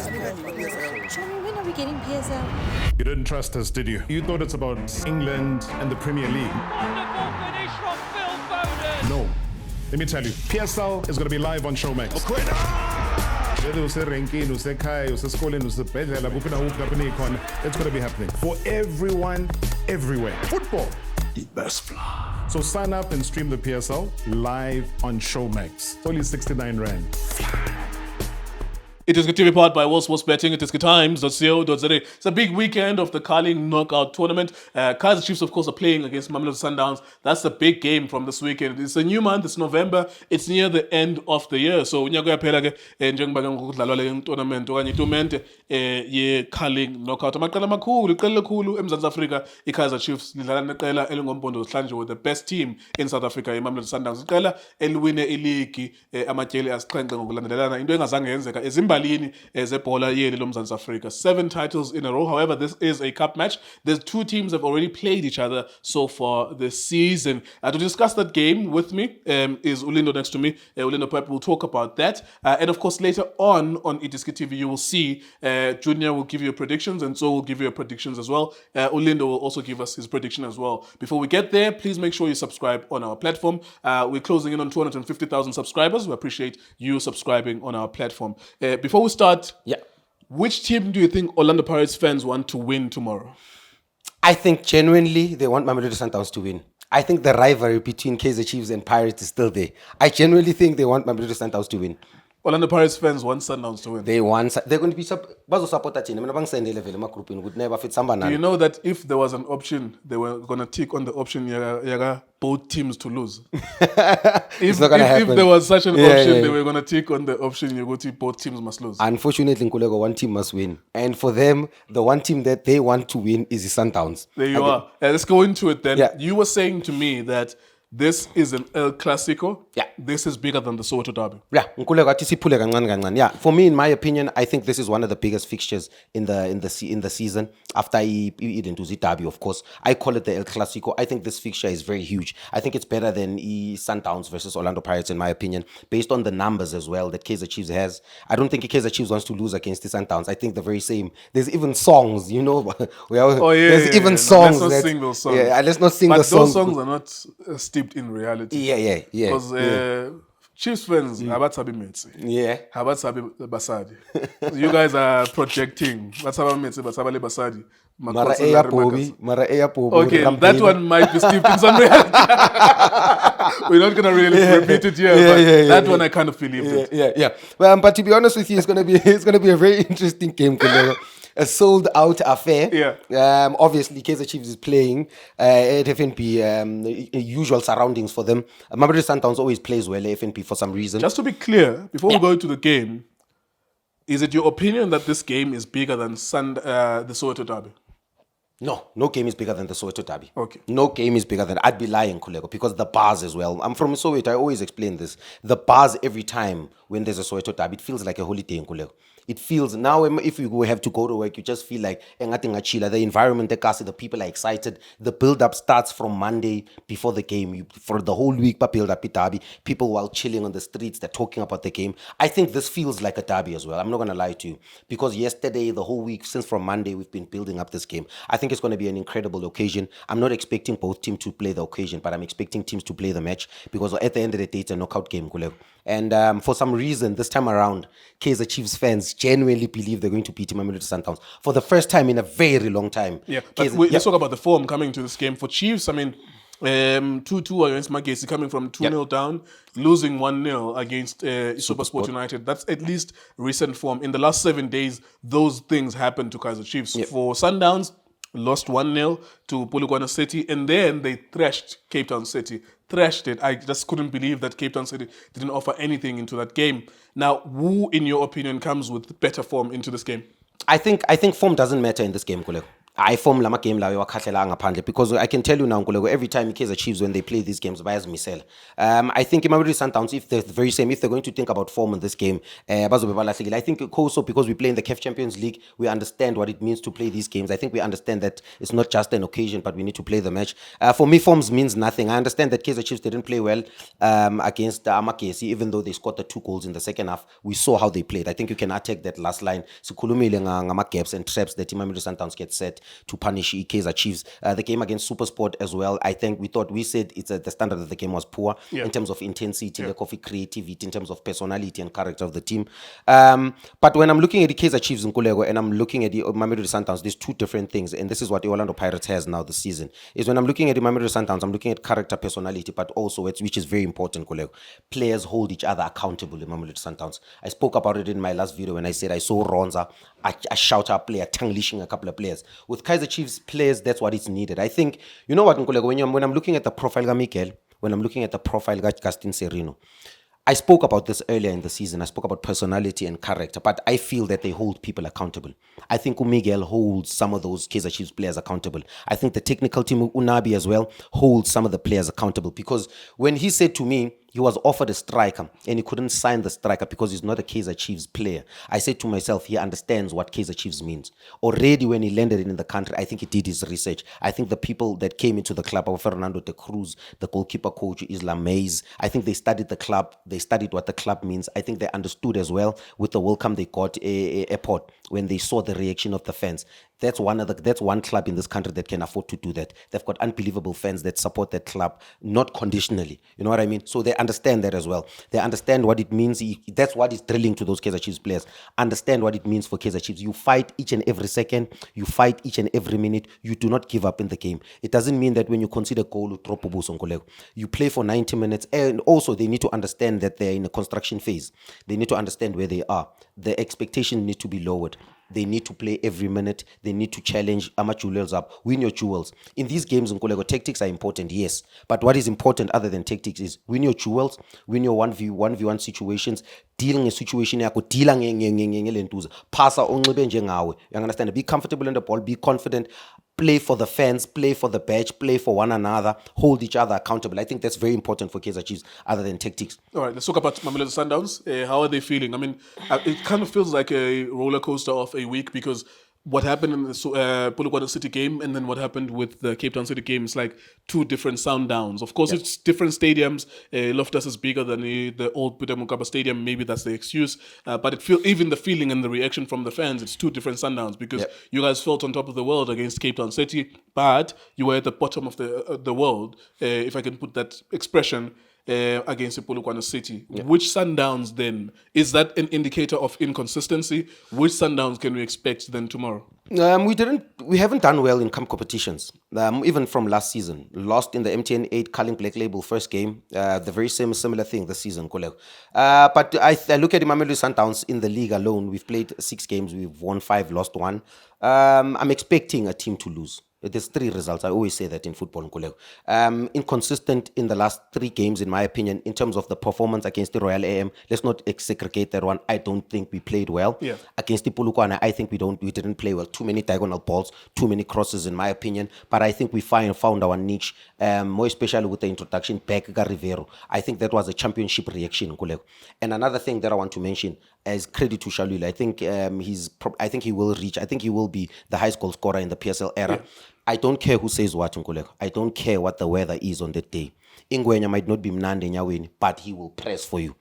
Show me, when are we getting PSL? You didn't trust us, did you? You thought it's about England and the Premier League. Wonderful finish from Phil Foden. No. Let me tell you, PSL is going to be live on Showmax. Whether userenkini, usekhaya, usesikoleni, usebhedlela, kuphi na kuphi lapho nikhona, it's going to be happening for everyone, everywhere. Football. It best fly. So sign up and stream the PSL live on Showmax. It's only 69 Rand. iDiskiTV powered by World Sports Betting. iDiskiTimes.co.za. It's a big weekend of the Carling Knockout Tournament. Kaizer Chiefs, of course, are playing against Mamelodi Sundowns. That's the big game from this weekend. It's a new month. It's November. It's near the end of the year. So unyaka uyaphela ke njengoba ke ngokudlalwa le tournament okanye itumente ye Carling Knockout. Amaqela amakhulu, iqela elikhulu eMzantsi Afrika, iKaizer Chiefs lidlala neqela elingombondo zihlanjwe with the best team in South Africa, iMamelodi Sundowns. Iqela eliwine iligi amatyeli asixhenxe ngokulandelelana. Into engazange yenzeka ezimbalini zebhola yeli lomzantsi Afrika. 7 titles in a row. However, this is a cup match. There's 2 teams have already played each other so far this season. To discuss that game with me is Lindo next to me. Lindo Pep will talk about that. And of course, later on iDiskiTV, you will see Junior will give you predictions, and so will give you predictions as well. Lindo will also give us his prediction as well. Before we get there, please make sure you subscribe on our platform. We're closing in on 250,000 subscribers. We appreciate you subscribing on our platform. Before we start, which team do you think Orlando Pirates fans want to win tomorrow? I think genuinely they want Mamelodi Sundowns to win. I think the rivalry between Kaizer Chiefs and Pirates is still there. I genuinely think they want Mamelodi Sundowns to win. Orlando Pirates fans want Sundowns to win. They're going to be bazo-supporter team. Mina bangisendele vele ema-groupini would never fit somebody. Do you know that if there was an option, they were going to tick on the option yaga both teams to lose? It's not going to happen. If there was such an option, they were going to tick on the option you go to both teams must lose. Unfortunately, Nkulego, one team must win. And for them, the one team that they want to win is the Sundowns. There you are. Let's go into it then. Yeah. You were saying to me that this is an El Clasico. Yeah. This is bigger than the Soweto derby. Yeah, Nkulego athi siphule kancane kancane. Yeah, for me, in my opinion, I think this is one of the biggest fixtures in the season after iDiskiTV derby. Of course, I call it the El Clasico. I think this fixture is very huge. I think it's better than Sundowns versus Orlando Pirates, in my opinion, based on the numbers as well that Kaizer Chiefs has. I don't think Kaizer Chiefs wants to lose against the Sundowns. I think the very same. There's even songs, you know. There's even songs. Let's not sing those songs. Yeah, let's not sing but the songs. Those songs are not steeped in reality. Yeah. Because Chiefs fans, habatsabi metsi. Yeah. Habatsabi basadi. You guys are projecting. Batsaba metsi, batsaba le basadi. Mara eya pobi. Okay, that one might be steeped in some reality. We're not gonna really repeat it here, but that one I kind of believe it. Yeah. But to be honest with you, it's gonna be a very interesting game, Kulero. A sold out affair. Yeah. Obviously, Kaizer Chiefs is playing at FNP, usual surroundings for them. Mamelodi Sundowns always plays well at FNP for some reason. Just to be clear, before we go into the game, is it your opinion that this game is bigger than the Soweto derby? No game is bigger than the Soweto derby. Okay. No game is bigger than... I'd be lying, Kulego, because the bars as well. I'm from Soweto. I always explain this. The bars every time when there's a Soweto derby, it feels like a holiday in Kulego. It feels now if you have to go to work, you just feel like the environment, the people are excited. The build-up starts from Monday before the game. For the whole week, build-up derby. People while chilling on the streets, they're talking about the game. I think this feels like a derby as well. I'm not going to lie to you. Because yesterday, the whole week, since from Monday, we've been building up this game. I think it's going to be an incredible occasion. I'm not expecting both teams to play the occasion, but I'm expecting teams to play the match. Because at the end of the day, it's a knockout game. And for some reason, this time around, Kaizer Chiefs fans genuinely believe they're going to beat Mamelodi Sundowns for the first time in a very long time. Yeah, but let's talk about the form coming to this game. For Chiefs, I mean, 2-2 against Magesi, coming from 2-0 down, losing 1-0 against SuperSport United. That's at least recent form. In the last 7 days, those things happened to Kaizer Chiefs. Yep. For Sundowns, lost 1-0 to Polokwane City, and then they thrashed Cape Town City. Thrashed it. I just couldn't believe that Cape Town City didn't offer anything into that game. Now, who, in your opinion, comes with better form into this game? I think form doesn't matter in this game, Kuleko. I form lama game lawe wakhatlela ngaphandle because I can tell you now Nkuleko, every time Kaizer Chiefs when they play these games bayazimisela. I think Mamelodi Sundowns if they're going to think about form in this game bazobe balahlekile. I think also because we play in the CAF Champions League we understand what it means to play these games. I think we understand that it's not just an occasion but we need to play the match. For me forms means nothing. I understand that Kaizer Chiefs didn't play well against Amakesi even though they scored the 2 goals in the second half. We saw how they played. I think you can attack that last line. Sikhulumile ngama gaps and traps that Mamelodi Sundowns get set to punish Kaizer Chiefs. The game against SuperSport as well, I think we said it's the standard of the game was poor in terms of intensity, lack of creativity, in terms of personality and character of the team. But when I'm looking at the Kaizer Chiefs in Kulego and I'm looking at the Mamelodi Sundowns, there's two different things, and this is what the Orlando Pirates has now this season. Is when I'm looking at the Mamelodi Sundowns, I'm looking at character, personality, but also which is very important, Kulego. Players hold each other accountable in Mamelodi Sundowns. I spoke about it in my last video when I said I saw Ronza, a shout-out player, tongue-lashing a couple of players. With Kaizer Chiefs players, that's what is needed. I think, you know what, Nkulego, when I'm looking at the profile of Mikel, when I'm looking at the profile of Gaston Serino, I spoke about this earlier in the season. I spoke about personality and character, but I feel that they hold people accountable. I think Miguel holds some of those Kaizer Chiefs players accountable. I think the technical team, Unabi as well, holds some of the players accountable because when he said to me, he was offered a striker and he couldn't sign the striker because he's not a Kaizer Chiefs player. I said to myself, he understands what Kaizer Chiefs means. Already when he landed in the country, I think he did his research. I think the people that came into the club, Fernando de Cruz, the goalkeeper coach, Isla Mays, I think they studied the club. They studied what the club means. I think they understood as well with the welcome they got airport when they saw the reaction of the fans. That's one club in this country that can afford to do that. They've got unbelievable fans that support that club, not conditionally. You know what I mean? So they understand that as well. They understand what it means. That's what is drilling to those Kaizer Chiefs players. Understand what it means for Kaizer Chiefs. You fight each and every second. You fight each and every minute. You do not give up in the game. It doesn't mean that when you concede a goal, you drop a boost on Kolego. You play for 90 minutes. And also, they need to understand that they're in a construction phase. They need to understand where they are. The expectations need to be lowered. They need to play every minute. They need to challenge jewels up. Win your jewels. In these games, Nkulego, tactics are important, yes. But what is important other than tactics is win your jewels, win your 1v1 situations, dealing a situation yakho, deal ngentuza. Pasa onxibe njengawe. You understand? Be comfortable in the ball, be confident. Play for the fans, play for the badge, play for one another, hold each other accountable. I think that's very important for Kaizer Chiefs other than tactics. All right, let's talk about Mamelodi Sundowns. How are they feeling? I mean, it kind of feels like a roller coaster of a week because what happened in the Polokwane City game and then what happened with the Cape Town City game is like two different Sundowns. Of course, it's different stadiums. Loftus is bigger than the old Peter Mokaba Stadium. Maybe that's the excuse. But even the feeling and the reaction from the fans, it's two different Sundowns because you guys felt on top of the world against Cape Town City, but you were at the bottom of the world, if I can put that expression, against Polokwane City. Which Sundowns then? Is that an indicator of inconsistency? Which Sundowns can we expect then tomorrow? We haven't done well in camp competitions. Even from last season, lost in the MTN 8 Carling Black Label first game. The very similar thing this season, Kolego. But I look at the Mamelodi Sundowns in the league alone. We've played 6 games. We've won 5, lost 1. I'm expecting a team to lose. There's 3 results. I always say that in football, Nkulego. Inconsistent in the last 3 games, in my opinion, in terms of the performance against the Royal AM. Let's not segregate that one. I don't think we played well. Against the Polokwane, I think we didn't play well. Too many diagonal balls, too many crosses, in my opinion. But I think we found our niche, more especially with the introduction back Rivero. I think that was a championship reaction, Nkulego. And another thing that I want to mention, as credit to Shalula, I think he will be the highest goal scorer in the PSL era. I don't care who says what, Nkuleko. I don't care what the weather is on that day. Ingwenya might not be mnandi nyaweni, but he will press for you.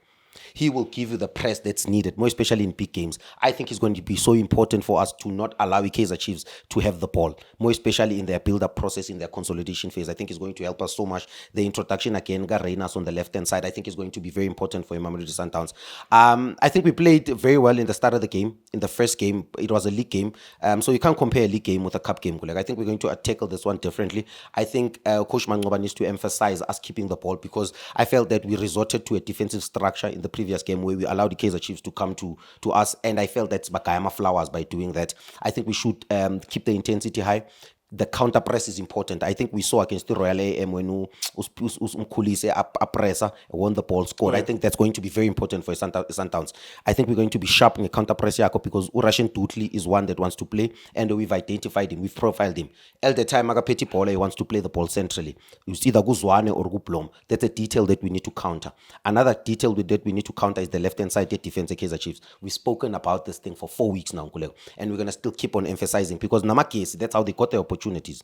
He will give you the press that's needed, more especially in big games. I think it's going to be so important for us to not allow Kaizer Chiefs to have the ball, more especially in their build-up process, in their consolidation phase. I think it's going to help us so much. The introduction again, Gareinas on the left-hand side, I think is going to be very important for Mamelodi Sundowns. I think we played very well in the start of the game. In the first game, it was a league game. So you can't compare a league game with a cup game. I think we're going to tackle this one differently. I think Coach Mangoba needs to emphasize us keeping the ball because I felt that we resorted to a defensive structure in the previous game where we allowed the Kaizer Chiefs to come to us, and I felt that's Bakayama flowers by doing that. I think we should keep the intensity high, the counter press is important. I think we saw against the Royal AM when Mkhulise pressa won the ball, scored. I think that's going to be very important for Sundowns. I think we're going to be sharp in the counter press because Russian Dutli is one that wants to play, and we've identified him, we've profiled him. All the time, Agapeti Paula, he wants to play the ball centrally. You see the Guzwane or Guplom. That's a detail that we need to counter. Another detail that we need to counter is the left-hand side defense of Kaizer Chiefs. We've spoken about this thing for 4 weeks now, and we're going to still keep on emphasizing because Namakesi, that's how they got the opportunities.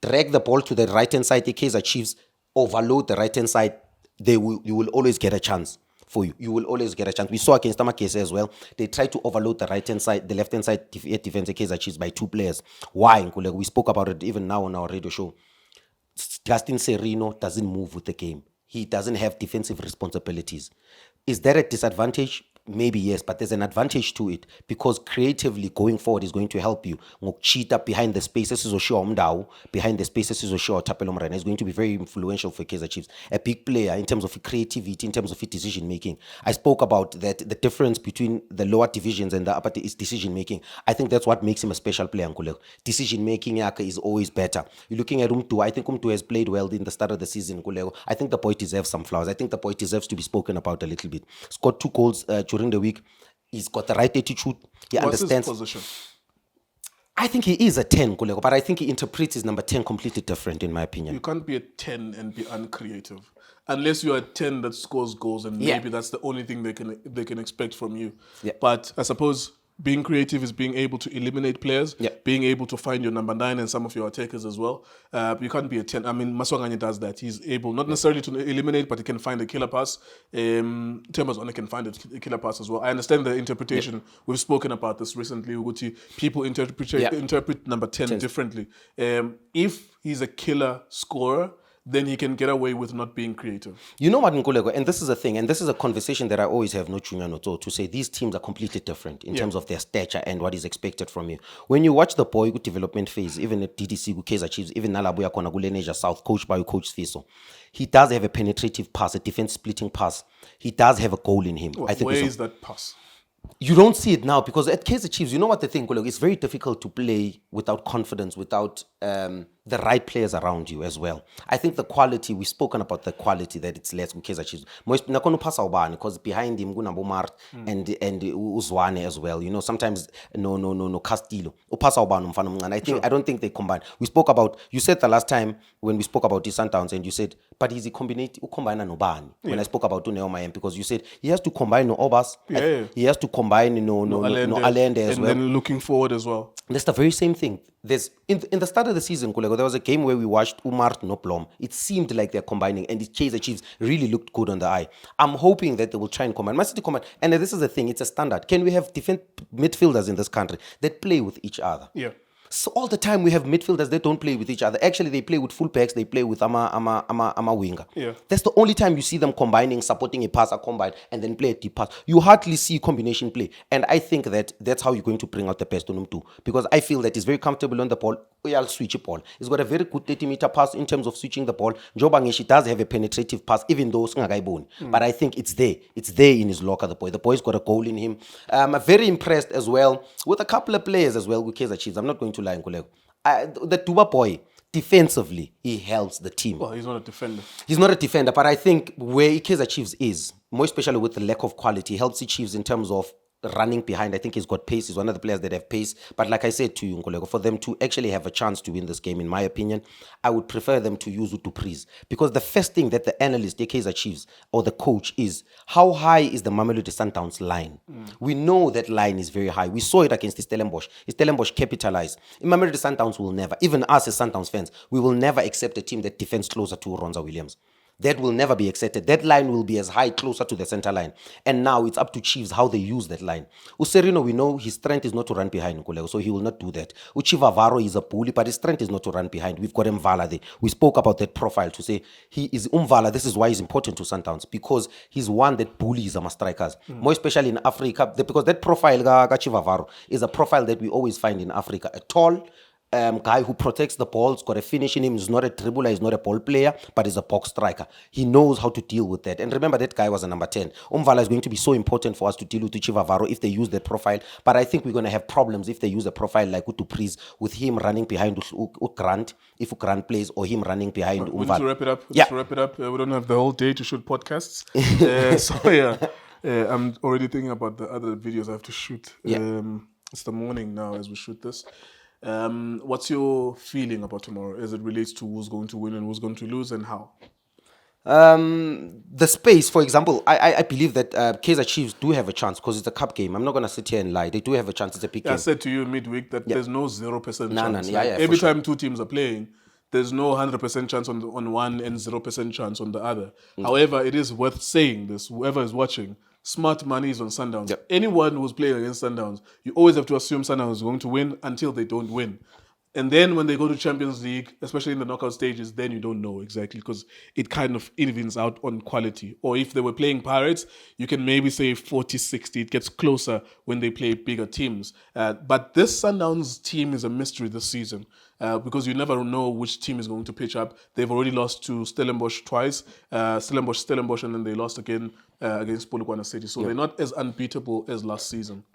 Drag the ball to the right-hand side, the Kaizer Chiefs overload the right-hand side, you will always get a chance for you. You will always get a chance. We saw against Namakesi as well. They tried to overload the right-hand side, the left-hand side defense, the Kaizer Chiefs by 2 players. Why? We spoke about it even now on our radio show. Justin Serino doesn't move with the game. He doesn't have defensive responsibilities. Is that a disadvantage? Maybe yes, but there's an advantage to it because creatively going forward is going to help you. Cheetah behind the spaces is behind the spaces is is going to be very influential for Kaizer Chiefs. A big player in terms of creativity, in terms of decision making. I spoke about that the difference between the lower divisions and the upper is decision making. I think that's what makes him a special player. Decision making is always better. You're looking at Umtu. I think Umtu has played well in the start of the season. I think the boy deserves some flowers. I think the boy deserves to be spoken about a little bit. Scored 2 goals during the week. He's got the right attitude. He understands. What's his position? I think he is a 10, but I think he interprets his number 10 completely different, in my opinion. You can't be a 10 and be uncreative. Unless you're a 10 that scores goals, and maybe that's the only thing they can expect from you. Yeah. But I suppose being creative is being able to eliminate players, being able to find your number 9 and some of your attackers as well. You can't be a 10. I mean, Maswanganye does that. He's able, not necessarily to eliminate, but he can find a killer pass. Temas can find a killer pass as well. I understand the interpretation. We've spoken about this recently. People interpret number 10 differently. If he's a killer scorer, then he can get away with not being creative. You know what, Nkulego, and this is a thing, and this is a conversation that I always have, no Chunya Noto, to say these teams are completely different in terms of their stature and what is expected from you. When you watch the boy development phase, even at DDC, Kaizer Chiefs, even Nalabuya Konaguleneja South, coached by Coach Fiso, he does have a penetrative pass, a defense splitting pass. He does have a goal in him. I think where is that pass? You don't see it now because at Kaizer Chiefs, you know what the thing, it's very difficult to play without confidence, without the right players around you as well. I think the quality, we've spoken about the quality that it's less with Kaizer Chiefs. Because behind him, Mart and Uzwane as well. You know, sometimes no Castillo. And I don't think they combine. We spoke about, you said the last time when we spoke about the Sundowns, and you said, but is he combine Nobani? When I spoke about Neomayem, because you said he has to combine Obas, he has to combine Allende as well. And then looking forward as well. That's the very same thing. There's in the start of the season, there was a game where we watched Umar no Plom. It seemed like they're combining, and the Kaizer Chiefs really looked good on the eye. I'm hoping that they will try and combine. Man City combine, and this is the thing, it's a standard. Can we have defense midfielders in this country that play with each other? Yeah. So all the time we have midfielders that don't play with each other. Actually, they play with fullbacks. They play with ama winger. Yeah. That's the only time you see them combining, supporting a pass, a combine, and then play a deep pass. You hardly see combination play. And I think that that's how you're going to bring out the best on him too. Because I feel that he's very comfortable on the ball. I'll switch the ball. He's got a very good 30-meter pass in terms of switching the ball. Jobangeshi does have a penetrative pass, even though but I think it's there. It's there in his locker, the boy. The boy's got a goal in him. I'm very impressed as well with a couple of players as well with Kaizer Chiefs. I'm not going to lie, Nkulego. The Tuba boy, defensively, he helps the team. Well, he's not a defender. He's not a defender, but I think where Kaizer Chiefs is, more especially with the lack of quality, helps the Chiefs in terms of running behind. I think he's got pace. He's one of the players that have pace. But like I said to you, Nkulego, for them to actually have a chance to win this game, in my opinion, I would prefer them to use Utupris. Because the first thing that the analyst, the Kaizer Chiefs, or the coach is, how high is the Mamelodi Sundowns line? We know that line is very high. We saw it against Stellenbosch. Stellenbosch capitalized. In Mamelodi Sundowns will never, even us as Sundowns fans, we will never accept a team that defends closer to Ronza Williams. That will never be accepted. That line will be as high, closer to the center line. And now it's up to Chiefs how they use that line. Userino, we know his strength is not to run behind Nkulego, so he will not do that. Uchivavaro is a bully, but his strength is not to run behind. We've got Mvala there. We spoke about that profile to say he is Mvala. This is why he's important to Sundowns, because he's one that bullies our strikers, more especially in Africa, because that profile, Chivavaro, is a profile that we always find in Africa. A tall, guy who protects the ball. He's got a finish in him. He's not a dribbler. He's not a ball player, but he's a box striker. He knows how to deal with that. And remember, that guy was a number 10. Umvala is going to be so important for us to deal with Chivavaro if they use that profile. But I think we're going to have problems if they use a profile like Utupris with him running behind Grant, if Grant plays, or him running behind We need Umvala. to wrap it up. Yeah. Let's wrap it up. We don't have the whole day to shoot podcasts. I'm already thinking about the other videos I have to shoot. Yeah. It's the morning now as we shoot this. What's your feeling about tomorrow as it relates to who's going to win and who's going to lose and how? The space, for example, I believe that Kaizer Chiefs do have a chance because it's a cup game. I'm not going to sit here and lie. They do have a chance. It's a big game. I said to you midweek that there's no 0% chance. Yeah, Every for sure. time two teams are playing, there's no 100% chance on one and 0% chance on the other. However, it is worth saying this, whoever is watching, smart money is on Sundowns. Yep. Anyone who's playing against Sundowns, you always have to assume Sundowns is going to win until they don't win. And then when they go to Champions League, especially in the knockout stages, then you don't know exactly because it kind of evens out on quality. Or if they were playing Pirates, you can maybe say 40-60. It gets closer when they play bigger teams. But this Sundowns team is a mystery this season because you never know which team is going to pitch up. They've already lost to Stellenbosch twice, Stellenbosch, and then they lost again against Polokwane City. So they're not as unbeatable as last season.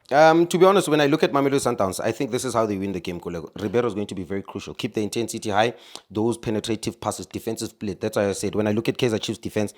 To be honest, when I look at Mamelodi Sundowns, I think this is how they win the game, Kolego. Ribeiro is going to be very crucial. Keep the intensity high, those penetrative passes, defensive split. That's why I said, when I look at Kaizer Chiefs defense,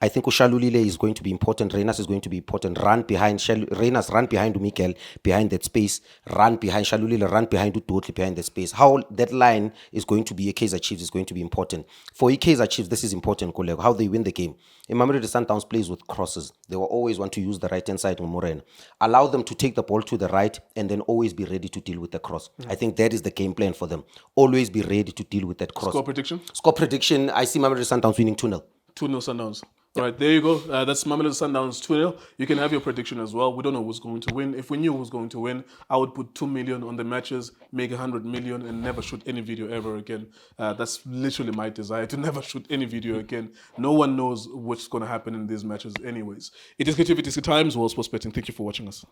I think Ushalulile is going to be important. Reynas is going to be important. Run behind Reynas, run behind Mikel, behind that space. Run behind Shalulile, run behind Udotli, behind that space. How that line is going to be a Kaizer Chiefs is going to be important. For Kaizer Chiefs, this is important, Kolego, how they win the game. In Mamelodi Sundowns plays with crosses. They will always want to use the right-hand side of Moreno. Allow them to take the ball to the right and then always be ready to deal with the cross. I think that is the game plan for them. Always be ready to deal with that cross. Score prediction? Score prediction, I see Mamelodi Sundowns winning 2-0. 2-0 Sundowns. All right, there you go. That's Mamelodi Sundowns 2-0. You can have your prediction as well. We don't know who's going to win. If we knew who's going to win, I would put 2 million on the matches, make 100 million, and never shoot any video ever again. That's literally my desire, to never shoot any video again. No one knows what's going to happen in these matches anyways. It is iDiskiTV, Times, World Sports Betting. Thank you for watching us.